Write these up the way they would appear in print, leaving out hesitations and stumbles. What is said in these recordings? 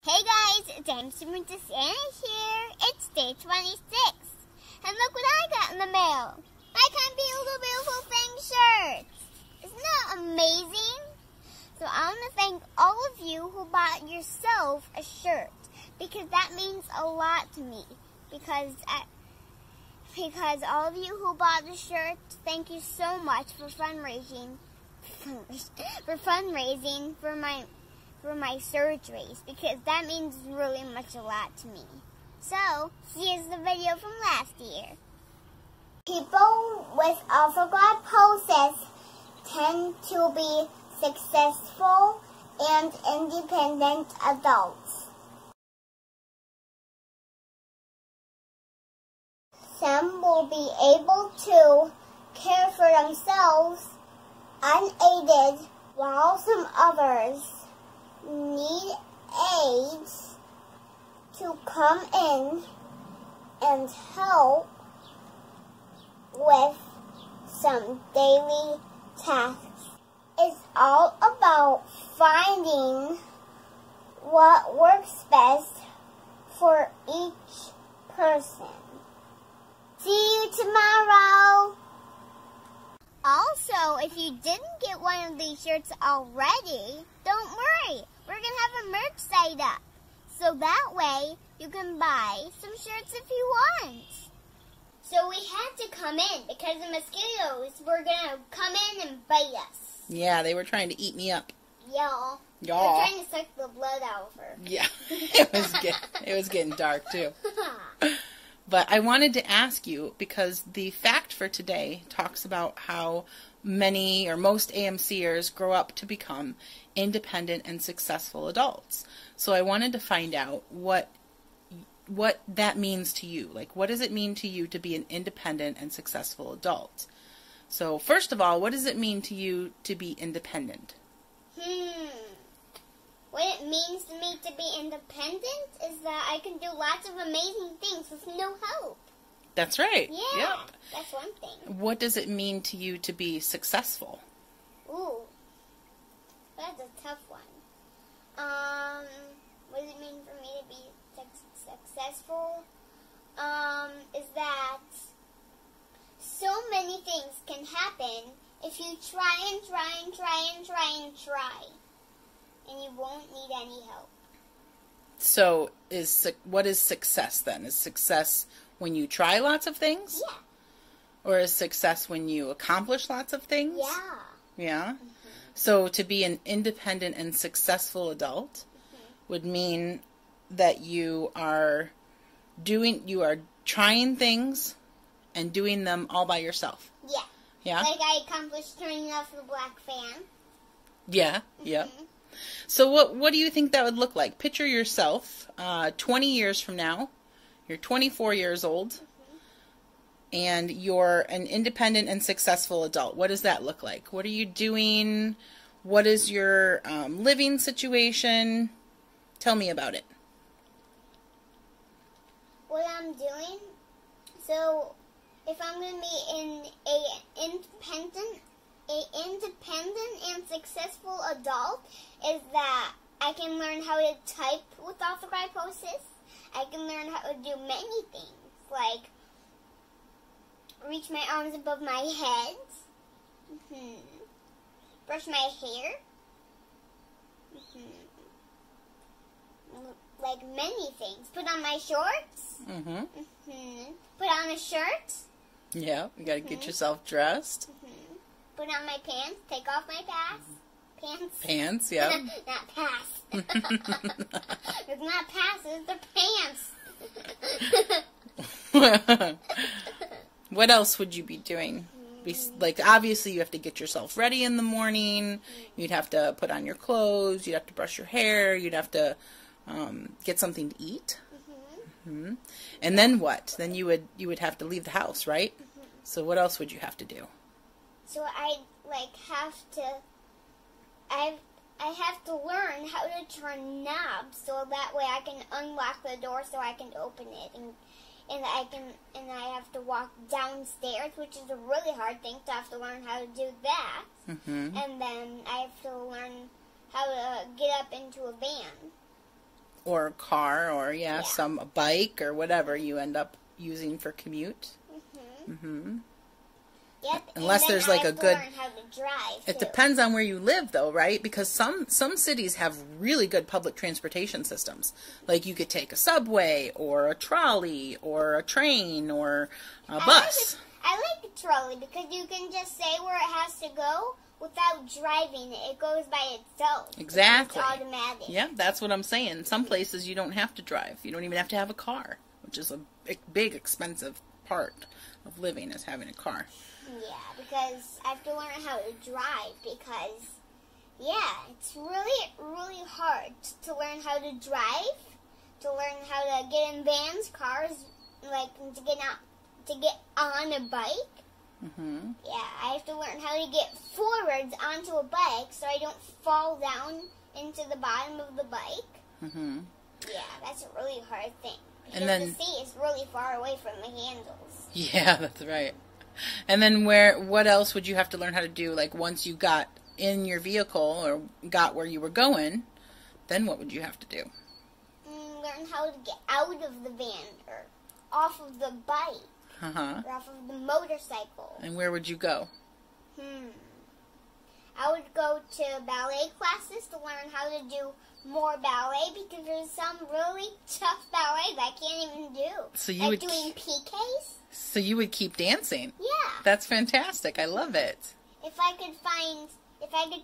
Hey guys, it's Princess Anna here. It's day 26. And look what I got in the mail. My kind of beautiful thing shirts. Isn't that amazing? So I want to thank all of you who bought yourself a shirt. Because that means a lot to me. Because all of you who bought the shirt, thank you so much for fundraising for my surgeries, because that means really much a lot to me. So, here's the video from last year. People with arthrogryposis tend to be successful and independent adults. Some will be able to care for themselves unaided, while some others need aides to come in and help with some daily tasks. It's all about finding what works best for each person. See you tomorrow! Also, if you didn't get one of these shirts already, don't worry. We're going to have a merch site up. So that way, you can buy some shirts if you want. So we had to come in because the mosquitoes were going to come in and bite us. Yeah, they were trying to eat me up. Yeah. They Yeah. were trying to suck the blood out of her. Yeah, it was getting dark too. But I wanted to ask you, because the fact for today talks about how many or most AMCers grow up to become independent and successful adults. So I wanted to find out what that means to you. Like, what does it mean to you to be an independent and successful adult? So first of all, what does it mean to you to be independent? What it means to me to be independent is that I can do lots of amazing things with no help. That's right. Yeah, Yep. that's one thing. What does it mean to you to be successful? Ooh, that's a tough one. What does it mean for me to be successful? Is that so many things can happen if you try and try and try and try and try. And you won't need any help. So, what is success then? Is success when you try lots of things? Yeah. Or is success when you accomplish lots of things? Yeah. Yeah? Mm-hmm. So, to be an independent and successful adult would mean that you are trying things and doing them all by yourself. Yeah. Yeah? Like I accomplished turning off the black fan. Yeah, yeah. So what do you think that would look like? Picture yourself 20 years from now. You're 24 years old, and you're an independent and successful adult. What does that look like? What are you doing? What is your living situation? Tell me about it. What I'm doing? So, if I'm going to be an independent and successful adult, is that I can learn how to type with arthrogryposis. I can learn how to do many things, like reach my arms above my head, brush my hair, like many things. Put on my shorts, put on a shirt. Yeah, you got to get yourself dressed. Put on my pants, take off my pants. Pants, yeah. Not pass. It's not passes, they're pants. What else would you be doing? Like, obviously, you have to get yourself ready in the morning. You'd have to put on your clothes. You'd have to brush your hair. You'd have to get something to eat. And then what? Then you would have to leave the house, right? So what else would you have to do? So I have to learn how to turn knobs so that way I can unlock the door so I can open it, and I have to walk downstairs, which is a really hard thing to have to learn how to do that. And then I have to learn how to get up into a van. Or a car, or Yeah. a bike or whatever you end up using for commute. Yep. Unless and then there's like I have a to good. learn how to drive, It too. depends on where you live, though, right? Because some cities have really good public transportation systems. Like you could take a subway or a trolley or a train or a bus. I like the trolley because you can just say where it has to go without driving it. It goes by itself. Exactly. It's automatic. Yeah, that's what I'm saying. Some places you don't have to drive. You don't even have to have a car, which is a big, expensive part of living is having a car. Yeah, because I have to learn how to drive because, yeah, it's really, really hard to learn how to drive, to learn how to get in vans, cars, like to get on a bike. Yeah, I have to learn how to get forwards onto a bike so I don't fall down into the bottom of the bike. Yeah, that's a really hard thing. Because And then the seat is really far away from the handles. Yeah, that's right. And then what else would you have to learn how to do? Like once you got in your vehicle or got where you were going, then what would you have to do? Learn how to get out of the van or off of the bike or off of the motorcycle. And where would you go? I would go to ballet classes to learn how to do more ballet because there's some really tough ballet that I can't even do. So you like would doing PKs. So you would keep dancing. Yeah. That's fantastic. I love it. If I could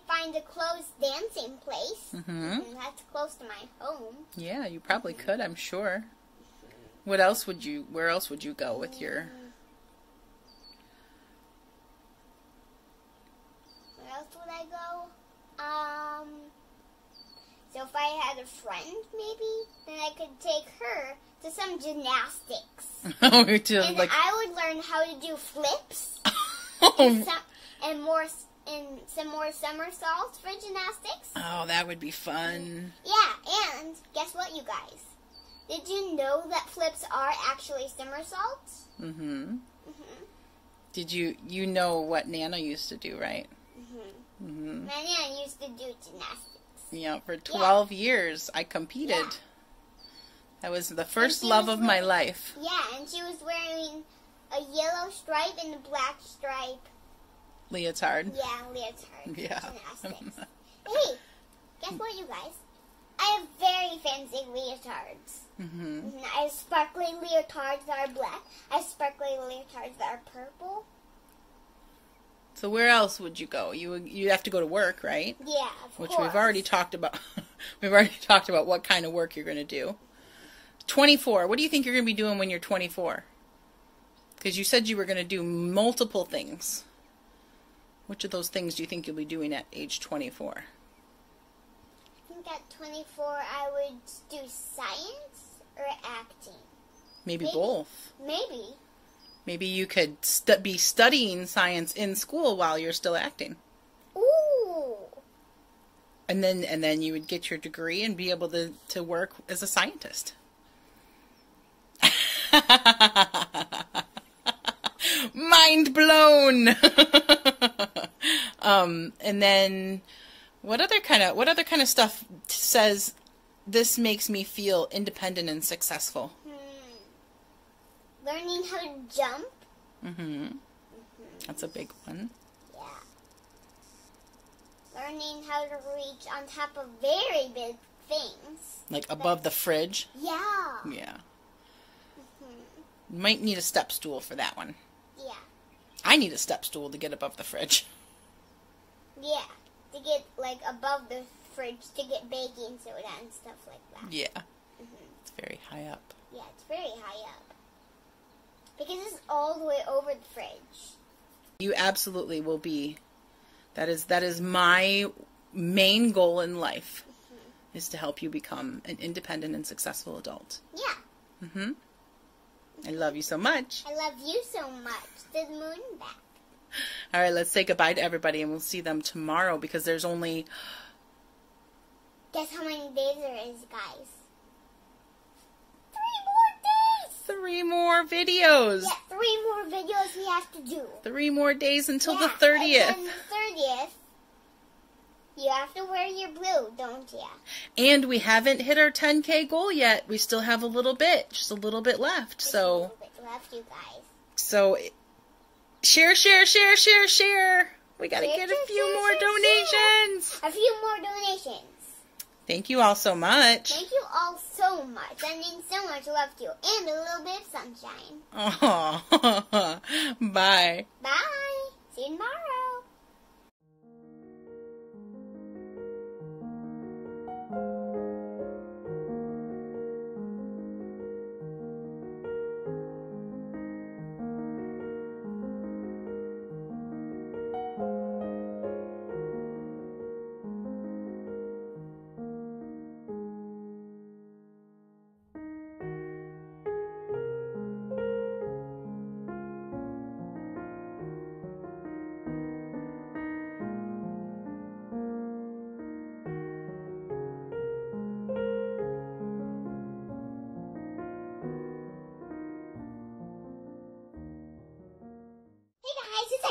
find a close dancing place, and that's close to my home. Yeah, you probably could, I'm sure. Where else would you go with your... Where else would I go? So if I had a friend, maybe, then I could take her to some gymnastics. And I would learn how to do flips and some more somersaults for gymnastics. Oh, that would be fun. Yeah, and guess what, you guys? Did you know that flips are actually somersaults? Did you know what Nana used to do, right? My Nana used to do gymnastics. Yeah, for 12 years I competed. Yeah. That was the first love of my life. Yeah, and she was wearing a yellow stripe and a black stripe. Leotard. Yeah, leotard. Yeah. Gymnastics. Hey, guess what, you guys? I have very fancy leotards. I have sparkly leotards that are black. I have sparkly leotards that are purple. So where else would you go? You have to go to work, right? Yeah, of Which course. we've already talked about. We've already talked about what kind of work you're going to do. 24. What do you think you're going to be doing when you're 24? Because you said you were going to do multiple things. Which of those things do you think you'll be doing at age 24? I think at 24 I would do science or acting. Maybe both. Maybe. Maybe you could be studying science in school while you're still acting. Ooh. And then you would get your degree and be able to work as a scientist. Mind blown. And then what other kind of stuff says this makes me feel independent and successful? Learning how to jump. That's a big one. Yeah. Learning how to reach on top of very big things. Like above the fridge? Yeah. Yeah. You might need a step stool for that one. Yeah. I need a step stool to get above the fridge. Yeah. To get, like, above the fridge to get baking soda and stuff like that. Yeah. It's very high up. Yeah, it's very high up. Because it's all the way over the fridge. You absolutely will be. That is my main goal in life, is to help you become an independent and successful adult. Yeah. I love you so much. I love you so much. To the moon and back. All right, let's say goodbye to everybody, and we'll see them tomorrow because there's only... Guess how many days there is, guys? 3 more videos. Yeah, 3 more videos we have to do. 3 more days until the Yeah, 30th. and then the 30th, You have to wear your blue, don't you? And we haven't hit our 10K goal yet. We still have a little bit, just a little bit left. Just so, a little bit left, you guys. So, share, share, share, share, share. We got to get a few more donations. A few more donations. Thank you all so much. Thank you all so much. Sending so much love to you. And a little bit of sunshine. Oh, bye. Bye. See you tomorrow.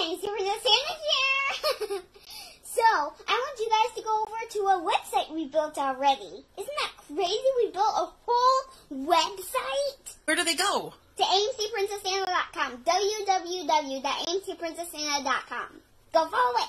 It's Princess Anna here. So, I want you guys to go over to a website we built already. Isn't that crazy? We built a whole website. Where do they go? To amcprincessanna.com. www.amcprincessanna.com. Go follow it.